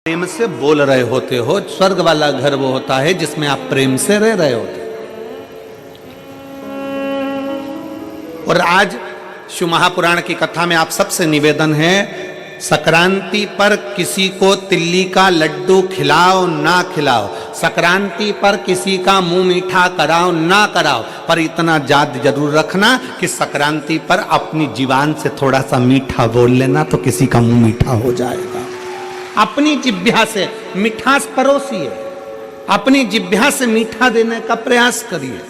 प्रेम से बोल रहे होते हो। स्वर्ग वाला घर वो होता है जिसमें आप प्रेम से रह रहे होते। और आज शिव महापुराण की कथा में आप सबसे निवेदन है, संक्रांति पर किसी को तिल्ली का लड्डू खिलाओ ना खिलाओ, संक्रांति पर किसी का मुंह मीठा कराओ ना कराओ, पर इतना याद जरूर रखना कि संक्रांति पर अपनी जीवान से थोड़ा सा मीठा बोल लेना तो किसी का मुंह मीठा हो जाएगा। अपनी जिह्वा से मिठास परोसिए, अपनी जिह्वा से मीठा देने का प्रयास करिए।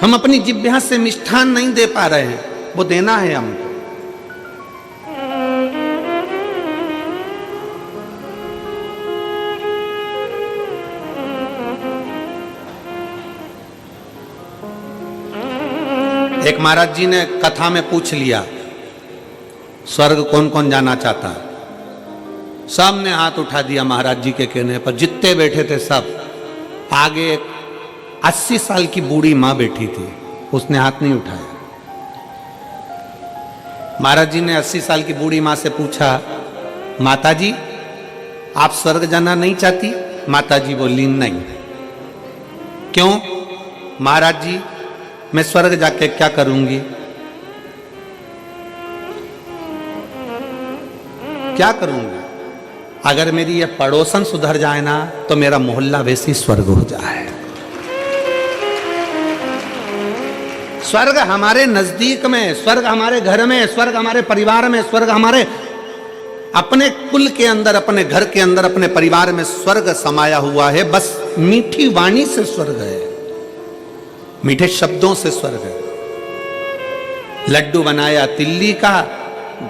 हम अपनी जिह्वा से मिष्ठान नहीं दे पा रहे हैं, वो देना है हमको। एक महाराज जी ने कथा में पूछ लिया, स्वर्ग कौन कौन जाना चाहता है? सब ने हाथ उठा दिया महाराज जी के कहने पर। जितने बैठे थे सब। आगे 80 साल की बूढ़ी मां बैठी थी, उसने हाथ नहीं उठाया। महाराज जी ने 80 साल की बूढ़ी मां से पूछा, माता जी आप स्वर्ग जाना नहीं चाहती? माता जी बोली नहीं। क्यों? महाराज जी मैं स्वर्ग जाके क्या करूंगी? क्या करूंगी? अगर मेरी ये पड़ोसन सुधर जाए ना तो मेरा मोहल्ला वैसी स्वर्ग हो जाए। स्वर्ग हमारे नजदीक में, स्वर्ग हमारे घर में, स्वर्ग हमारे परिवार में, स्वर्ग हमारे अपने कुल के अंदर, अपने घर के अंदर, अपने परिवार में स्वर्ग समाया हुआ है। बस मीठी वाणी से स्वर्ग है, मीठे शब्दों से स्वर्ग है। लड्डू बनाया तिल्ली का,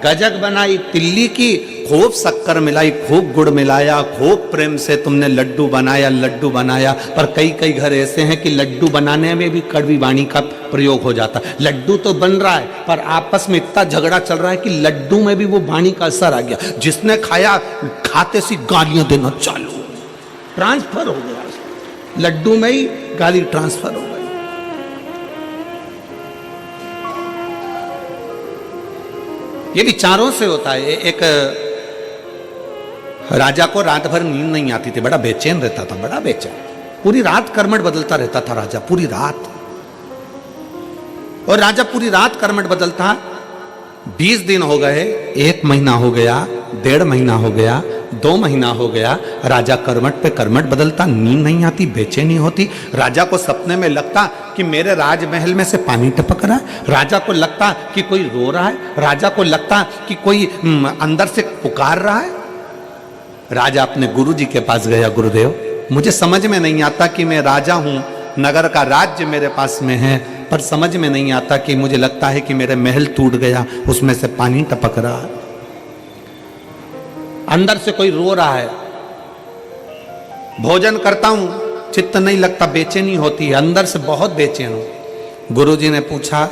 गजक बनाई तिल्ली की, खूब शक्कर मिलाई, खूब गुड़ मिलाया, खूब प्रेम से तुमने लड्डू बनाया। पर कई कई घर ऐसे हैं कि लड्डू बनाने में भी कड़वी वाणी का प्रयोग हो जाता है। लड्डू तो बन रहा है पर आपस में इतना झगड़ा चल रहा है कि लड्डू में भी वो वाणी का असर आ गया। जिसने खाया खाते सी गालियां देना चालू, ट्रांसफर हो गया, लड्डू में ही गाली ट्रांसफर हो गई। ये विचारों से होता है। एक राजा को रात भर नींद नहीं आती थी, बड़ा बेचैन रहता था, बड़ा बेचैन। पूरी रात कर्मठ बदलता रहता था राजा, पूरी रात। और राजा पूरी रात कर्मठ बदलता। 20 दिन हो गए, 1 महीना हो गया, 1.5 महीना हो गया, 2 महीना हो गया, राजा कर्मठ पे कर्मठ बदलता, नींद नहीं आती, बेचैनी होती। राजा को सपने में लगता कि मेरे राजमहल में से पानी टपक रहा है, राजा को लगता कि कोई रो रहा है, राजा को लगता कि कोई अंदर से पुकार रहा है। राजा अपने गुरुजी के पास गया, गुरुदेव मुझे समझ में नहीं आता कि मैं राजा हूं, नगर का राज्य मेरे पास में है, पर समझ में नहीं आता कि मुझे लगता है कि मेरे महल टूट गया, उसमें से पानी टपक रहा है, अंदर से कोई रो रहा है। भोजन करता हूं, चित्त नहीं लगता, बेचैनी होती है, अंदर से बहुत बेचैन हूं। गुरुजी ने पूछा,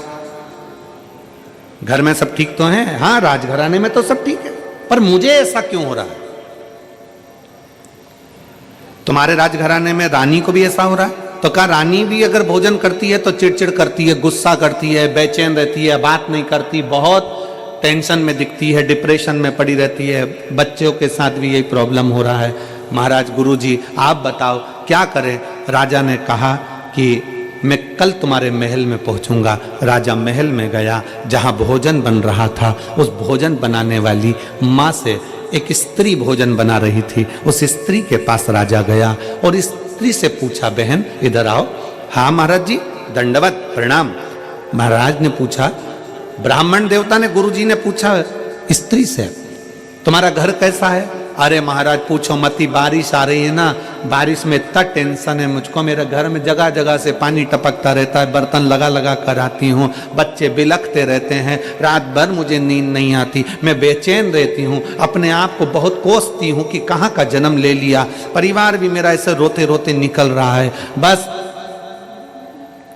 घर में सब ठीक तो है? हाँ, राजघराने में तो सब ठीक है, पर मुझे ऐसा क्यों हो रहा है? तुम्हारे राजघराने में रानी को भी ऐसा हो रहा है? तो कहा रानी भी अगर भोजन करती है तो चिड़चिड़ करती है, गुस्सा करती है, बेचैन रहती है, बात नहीं करती, बहुत टेंशन में दिखती है, डिप्रेशन में पड़ी रहती है। बच्चों के साथ भी यही प्रॉब्लम हो रहा है। महाराज गुरुजी आप बताओ क्या करें? राजा ने कहा कि मैं कल तुम्हारे महल में पहुंचूंगा। राजा महल में गया, जहां भोजन बन रहा था, उस भोजन बनाने वाली माँ से एक स्त्री भोजन बना रही थी, उस स्त्री के पास राजा गया और इस स्त्री से पूछा, बहन इधर आओ। हाँ महाराज जी, दंडवत प्रणाम। महाराज ने पूछा, ब्राह्मण देवता ने, गुरुजी ने पूछा स्त्री से, तुम्हारा घर कैसा है? अरे महाराज पूछो मत, बारिश आ रही है ना, बारिश में इतना टेंशन है मुझको, मेरे घर में जगह जगह से पानी टपकता रहता है, बर्तन लगा लगा कर आती हूँ, बच्चे बिलखते रहते हैं, रात भर मुझे नींद नहीं आती, मैं बेचैन रहती हूँ, अपने आप को बहुत कोसती हूँ कि कहाँ का जन्म ले लिया, परिवार भी मेरा ऐसे रोते रोते निकल रहा है। बस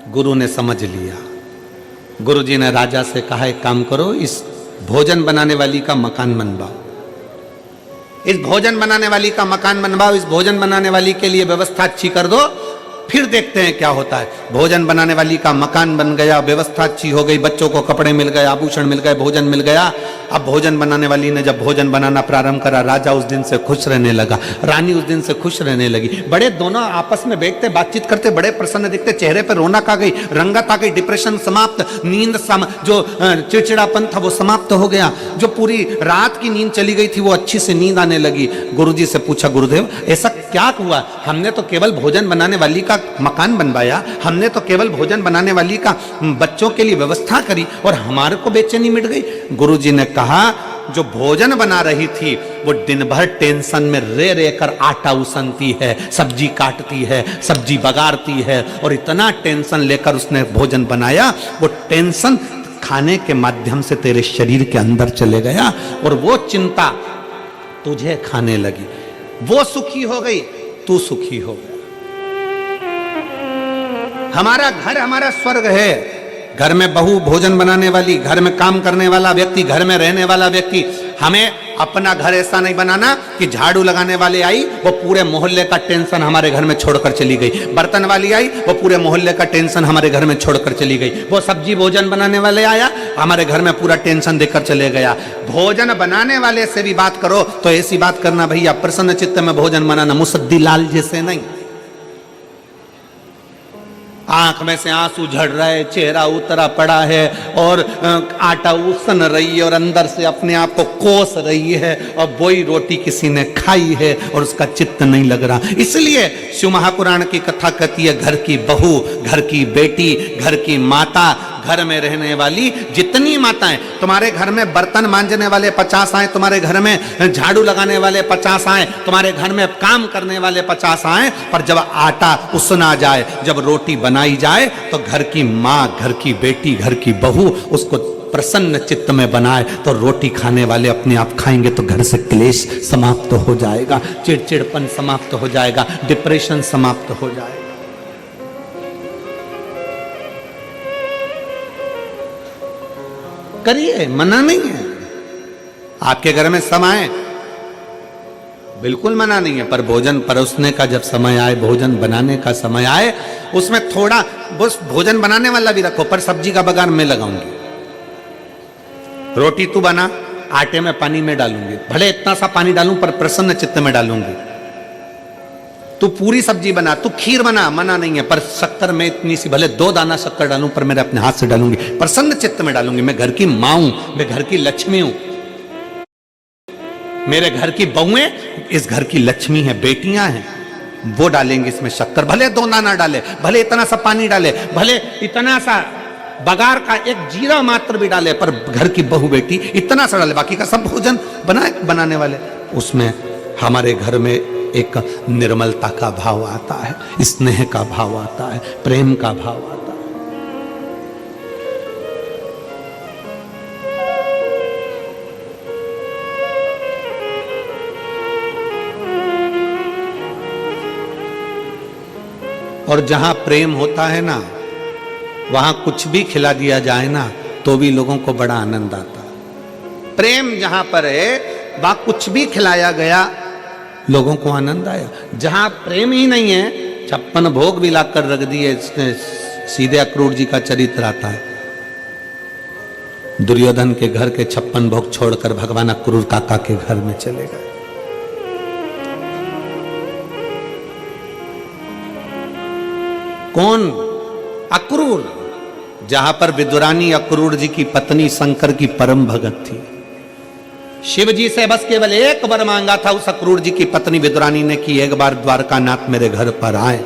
गुरु ने समझ लिया। गुरुजी ने राजा से कहा, एक काम करो, इस भोजन बनाने वाली का मकान बनवाओ, इस भोजन बनाने वाली का मकान बनवाओ, इस भोजन बनाने वाली के लिए व्यवस्था अच्छी कर दो, फिर देखते हैं क्या होता है। भोजन बनाने वाली का मकान बन गया, व्यवस्था अच्छी हो गई, बच्चों को कपड़े मिल गए, आभूषण मिल गए, भोजन मिल गया। अब भोजन बनाने वाली ने जब भोजन बनाना प्रारंभ करा, राजा उस दिन से खुश रहने लगा, रानी उस दिन से खुश रहने लगी। बड़े दोनों आपस में बैठते बातचीत करते, बड़े प्रसन्न दिखते, चेहरे पर रौनक आ गई, रंगत आ गई, डिप्रेशन समाप्त, नींद जो चिड़चिड़ापन था वो समाप्त हो गया, जो पूरी रात की नींद चली गई थी वो अच्छी से नींद आने लगी। गुरुजी से पूछा, गुरुदेव ऐसा क्या हुआ? हमने तो केवल भोजन बनाने वाली का मकान बनवाया, हमने तो केवल भोजन बनाने वाली का बच्चों के लिए व्यवस्था करी और हमारे को बेचैनी मिट गई। गुरुजी ने कहा, जो भोजन बना रही थी वो दिन भर टेंशन में रे कर आटा उसनती है, सब्जी काटती है, सब्जी बगाड़ती है, और इतना टेंशन लेकर उसने भोजन बनाया, वो टेंशन खाने के माध्यम से तेरे शरीर के अंदर चले गया और वो चिंता तुझे खाने लगी। वो सुखी हो गई, तू सुखी हो गया। हमारा घर हमारा स्वर्ग है। घर में बहू भोजन बनाने वाली, घर में काम करने वाला व्यक्ति, घर में रहने वाला व्यक्ति। हमें अपना घर ऐसा नहीं बनाना कि झाड़ू लगाने वाले आई वो पूरे मोहल्ले का टेंशन हमारे घर में छोड़कर चली गई, बर्तन वाली आई वो पूरे मोहल्ले का टेंशन हमारे घर में छोड़कर चली गई, वो सब्जी भोजन बनाने वाले आया हमारे घर में पूरा टेंशन देकर चले गया। भोजन बनाने वाले से भी बात करो तो ऐसी बात करना, भैया प्रसन्न चित्त में भोजन बनाना, मुसद्दी लाल जैसे नहीं। आंख में से आंसू झड़ रहे, चेहरा उतरा पड़ा है और आटा उसन रही है और अंदर से अपने आप को कोस रही है और वही रोटी किसी ने खाई है और उसका चित्त नहीं लग रहा। इसलिए शिव महापुराण की कथा कहती है, घर की बहू, घर की बेटी, घर की माता, घर में रहने वाली जितनी माताएं, तुम्हारे घर में बर्तन मांजने वाले 50 आए, तुम्हारे घर में झाड़ू लगाने वाले 50 आए, तुम्हारे घर में काम करने वाले 50 आए, पर जब आटा उसना जाए, जब रोटी बनाई जाए तो घर की माँ, घर की बेटी, घर की बहू उसको प्रसन्न चित्त में बनाए तो रोटी खाने वाले अपने आप खाएंगे तो घर से क्लेश समाप्त हो जाएगा, चिड़चिड़पन समाप्त हो जाएगा, डिप्रेशन समाप्त हो जाएगा। करिए, मना नहीं है। आपके घर में सब आए, बिल्कुल मना नहीं है, पर भोजन परोसने का जब समय आए, भोजन बनाने का समय आए, उसमें थोड़ा बस भोजन बनाने वाला भी रखो, पर सब्जी का बघार मैं लगाऊंगी, रोटी तू बना, आटे में पानी में डालूंगी, भले इतना सा पानी डालूं पर प्रसन्न चित्त में डालूंगी। तू पूरी सब्जी बना, तू खीर बना, मना नहीं है, पर शक्कर में इतनी सी, भले 2 दाना शक्कर डालूं पर मेरे अपने हाथ से डालूंगी, प्रसन्न चित्त में डालूंगी। मैं घर की मां हूं, मैं घर की लक्ष्मी हूं, मेरे घर की बहुएं इस घर की लक्ष्मी है, बेटियां हैं, वो डालेंगे इसमें शक्कर, भले 2 दाना डाले, भले इतना सा पानी डाले, भले इतना सा बगार का एक जीरा मात्र भी डाले, पर घर की बहू बेटी इतना सा डाले, बाकी का सब भोजन बनाने वाले। उसमें हमारे घर में एक निर्मलता का भाव आता है, स्नेह का भाव आता है, प्रेम का भाव आता है। और जहां प्रेम होता है ना, वहां कुछ भी खिला दिया जाए ना तो भी लोगों को बड़ा आनंद आता है। प्रेम जहां पर है वहां कुछ भी खिलाया गया लोगों को आनंद आया। जहां प्रेम ही नहीं है, 56 भोग भी लाकर रख दिए, सीधे अक्रूर जी का चरित्र आता है। दुर्योधन के घर के 56 भोग छोड़कर भगवान अक्रूर काका के घर में चले गए। कौन? अक्रूर। जहां पर विदुरानी अक्रूर जी की पत्नी शंकर की परम भगत थी। शिव जी से बस केवल एक वर मांगा था उस अक्रूर जी की पत्नी विदुरानी ने कि एक बार द्वारकानाथ मेरे घर पर आए।